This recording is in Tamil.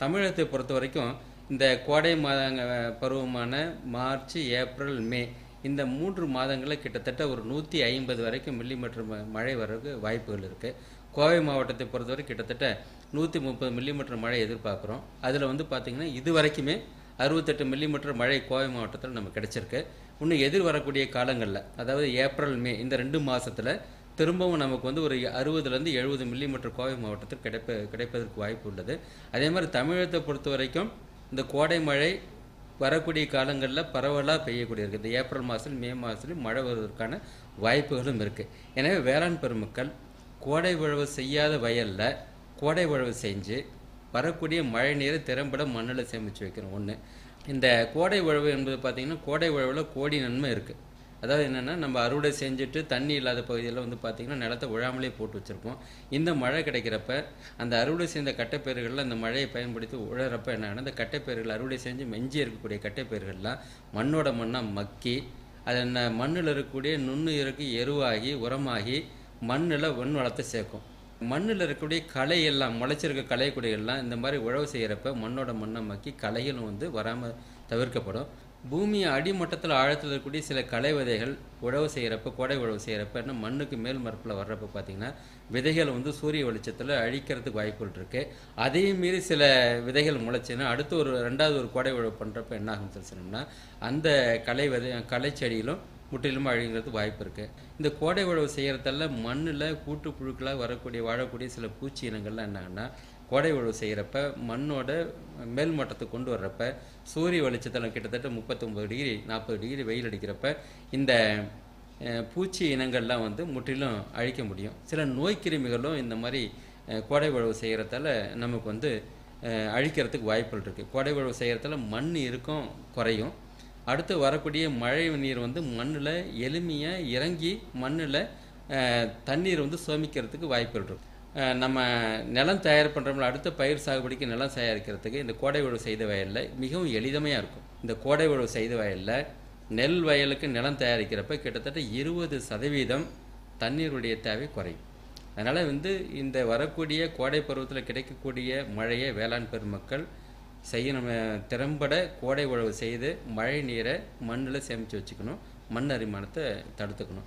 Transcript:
தமிழகத்தை பொறுத்தவரைக்கும் இந்த கோடை மாதங்க பருவமான மார்ச், ஏப்ரல், மே இந்த 3 மாதங்களில் கிட்டத்தட்ட ஒரு 150 வரைக்கும் மில்லிமீட்டர் மழை வர்றதுக்கு வாய்ப்புகள் இருக்குது. கோவை மாவட்டத்தை பொறுத்தவரை கிட்டத்தட்ட 130 மில்லிமீட்டர் மழை எதிர்பார்க்குறோம். அதில் வந்து பார்த்திங்கன்னா இது வரைக்குமே 68 மில்லிமீட்டர் மழை கோவை மாவட்டத்தில் நமக்கு கிடைச்சிருக்கு. இன்னும் எதிர் வரக்கூடிய காலங்களில், அதாவது ஏப்ரல், மே இந்த 2 மாதத்தில் திரும்பவும் நமக்கு வந்து ஒரு 60லேருந்து 70 மில்லிமீட்டர் கோவை மாவட்டத்தில் கிடைப்பதற்கு வாய்ப்பு உள்ளது. அதே மாதிரி தமிழகத்தை பொறுத்த வரைக்கும் இந்த கோடை மழை வரக்கூடிய காலங்களில் பரவலாக பெய்யக்கூடிய இருக்குது. இந்த ஏப்ரல் மாதத்தில், மே மாதத்துலையும் மழை வருவதற்கான வாய்ப்புகளும் இருக்குது. எனவே வேளாண் பெருமக்கள் கோடை உழவு செய்யாத வயலில் கோடை உழவு செஞ்சு வரக்கூடிய மழை நீரை திறம்பட மண்ணில் சேமித்து வைக்கணும். ஒன்று, இந்த கோடை உழவு என்பது பார்த்திங்கன்னா கோடை உழவில் கோடி நன்மை இருக்குது. அதாவது என்னென்னா, நம்ம அறுவடை செஞ்சுட்டு தண்ணி இல்லாத பகுதியில் வந்து பார்த்திங்கன்னா நிலத்தை உழாமலே போட்டு வச்சுருப்போம். இந்த மழை கிடைக்கிறப்ப அந்த அறுவடை செய்த கட்டைப்பயிர்களில் அந்த மழையை பயன்படுத்தி உழறப்ப என்னன்னா, அந்த கட்டைப்பயிர்கள் அறுவடை செஞ்சு மெஞ்சி இருக்கக்கூடிய கட்டைப்பயிர்கள்லாம் மண்ணோட மண்ணாக மக்கி அது மண்ணில் இருக்கக்கூடிய நுண்ணுயிருக்கு எருவாகி உரமாகி மண்ணில் வளத்தை சேர்க்கும். மண்ணில் இருக்கக்கூடிய களை எல்லாம் முளைச்சிருக்க களை கொடிகள்லாம் இந்த மாதிரி உழவு செய்கிறப்ப மண்ணோட மண்ணை மக்கி களைகளும் வந்து வராமல் தவிர்க்கப்படும். பூமி அடிமட்டத்தில் ஆழத்தில் இருக்கக்கூடிய சில களை விதைகள் உழவு செய்கிறப்ப, கோடை உழவு செய்கிறப்ப மண்ணுக்கு மேல் மரப்பில் வர்றப்ப பார்த்திங்கன்னா விதைகள் வந்து சூரிய வெளிச்சத்தில் அழிக்கிறதுக்கு வாய்ப்புகள் இருக்குது. அதையும் மீறி சில விதைகள் முளைச்சின்னா அடுத்து ஒரு 2வது கோடை உழவு பண்ணுறப்ப என்ன ஆகும் சொன்னோம்னா, அந்த களை செடியிலும் முற்றிலும் அழிங்கிறதுக்கு வாய்ப்பு இருக்குது. இந்த கோடை உழவு செய்கிறதால மண்ணில் கூட்டுப்புழுக்களாக வாழக்கூடிய சில பூச்சி இனங்கள்லாம் என்னாங்கன்னா, கோடை உழவு செய்கிறப்ப மண்ணோட மேல் மட்டத்துக்கு கொண்டு வர்றப்ப சூரிய வெளிச்சத்தில் கிட்டத்தட்ட 39 டிகிரி 40 டிகிரி வெயில் அடிக்கிறப்ப இந்த பூச்சி இனங்கள்லாம் வந்து முற்றிலும் அழிக்க முடியும். சில நோய் கிருமிகளும் இந்த மாதிரி கோடை உழவு செய்கிறதால நமக்கு வந்து அழிக்கிறதுக்கு வாய்ப்புகள் இருக்குது. கோடை உழவு செய்கிறதால மண் இருக்கும் குறையும். அடுத்து வரக்கூடிய மழை நீர் வந்து மண்ணில் எளிமையாக இறங்கி மண்ணில் தண்ணீர் வந்து சோமிக்கிறதுக்கு வாய்ப்புகள் இருக்கும். நம்ம நிலம் தயார் பண்ணுறோம்ல, அடுத்த பயிர் சாகுபடிக்கு நிலம் தயாரிக்கிறதுக்கு இந்த கோடை உழவு செய்த வயலில் மிகவும் எளிதமையாக இருக்கும். இந்த கோடை உழவு செய்த வயலில் நெல் வயலுக்கு நிலம் தயாரிக்கிறப்ப கிட்டத்தட்ட 20% தண்ணீருடைய தேவை குறையும். அதனால் வந்து இந்த வரக்கூடிய கோடை பருவத்தில் கிடைக்கக்கூடிய மழையை வேளாண் பெருமக்கள் செய்யணும். திறம்பட கோடை உழவு செய்து மழை நீரை மண்ணில் சேமித்து வச்சுக்கணும். மண் அரிமானத்தை தடுத்துக்கணும்.